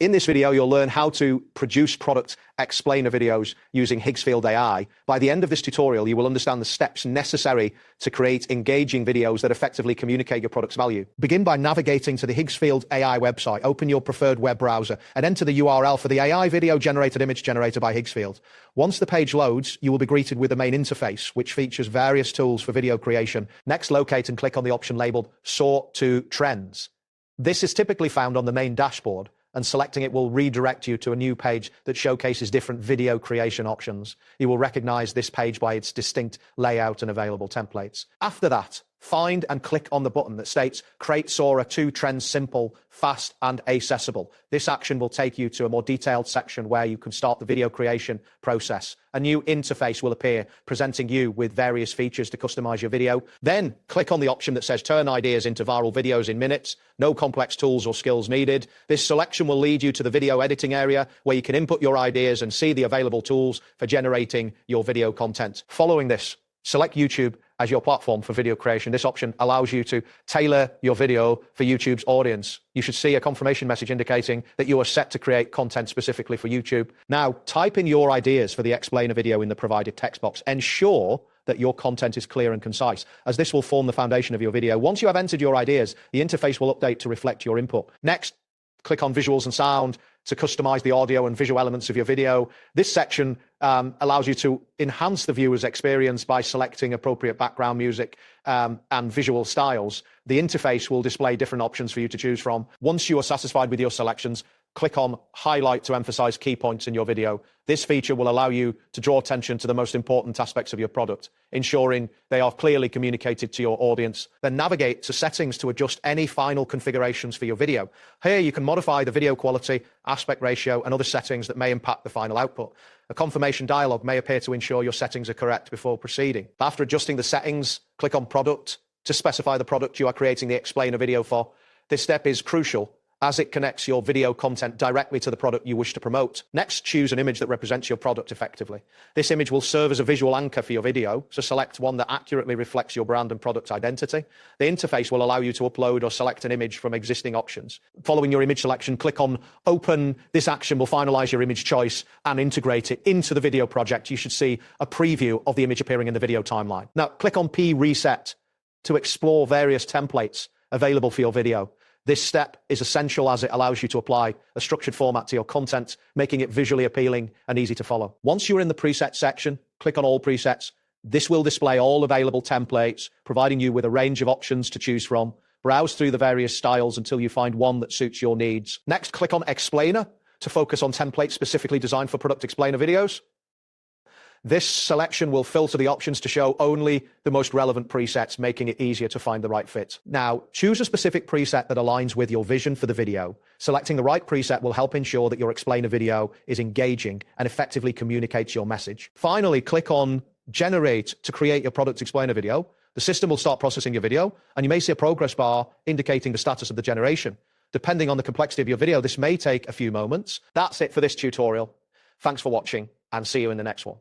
In this video, you'll learn how to produce product explainer videos using Higgsfield AI. By the end of this tutorial, you will understand the steps necessary to create engaging videos that effectively communicate your product's value. Begin by navigating to the Higgsfield AI website. Open your preferred web browser and enter the URL for the AI video generated image generator by Higgsfield. Once the page loads, you will be greeted with the main interface, which features various tools for video creation. Next, locate and click on the option labeled Sort to Trends. This is typically found on the main dashboard, and selecting it will redirect you to a new page that showcases different video creation options. You will recognize this page by its distinct layout and available templates. After that, find and click on the button that states Create Sora 2 Trends Simple, Fast and Accessible. This action will take you to a more detailed section where you can start the video creation process. A new interface will appear, presenting you with various features to customize your video. Then click on the option that says Turn Ideas into Viral Videos in Minutes. No complex tools or skills needed. This selection will lead you to the video editing area where you can input your ideas and see the available tools for generating your video content. Following this, select YouTube as your platform for video creation. This option allows you to tailor your video for YouTube's audience. You should see a confirmation message indicating that you are set to create content specifically for YouTube. Now, type in your ideas for the explainer video in the provided text box. Ensure that your content is clear and concise, as this will form the foundation of your video. Once you have entered your ideas, the interface will update to reflect your input. Next, click on Visuals and Sound to customize the audio and visual elements of your video. This section allows you to enhance the viewer's experience by selecting appropriate background music and visual styles. The interface will display different options for you to choose from. Once you are satisfied with your selections, click on Highlight to emphasize key points in your video. This feature will allow you to draw attention to the most important aspects of your product, ensuring they are clearly communicated to your audience. Then navigate to Settings to adjust any final configurations for your video. Here you can modify the video quality, aspect ratio, and other settings that may impact the final output. A confirmation dialog may appear to ensure your settings are correct before proceeding. After adjusting the settings, click on Product to specify the product you are creating the explainer video for. This step is crucial as it connects your video content directly to the product you wish to promote. Next, choose an image that represents your product effectively. This image will serve as a visual anchor for your video, so select one that accurately reflects your brand and product identity. The interface will allow you to upload or select an image from existing options. Following your image selection, click on Open. This action will finalize your image choice and integrate it into the video project. You should see a preview of the image appearing in the video timeline. Now, click on P-Reset to explore various templates available for your video. This step is essential as it allows you to apply a structured format to your content, making it visually appealing and easy to follow. Once you're in the preset section, click on All Presets. This will display all available templates, providing you with a range of options to choose from. Browse through the various styles until you find one that suits your needs. Next, click on Explainer to focus on templates specifically designed for product explainer videos. This selection will filter the options to show only the most relevant presets, making it easier to find the right fit. Now, choose a specific preset that aligns with your vision for the video. Selecting the right preset will help ensure that your explainer video is engaging and effectively communicates your message. Finally, click on Generate to create your product explainer video. The system will start processing your video, and you may see a progress bar indicating the status of the generation. Depending on the complexity of your video, this may take a few moments. That's it for this tutorial. Thanks for watching, and see you in the next one.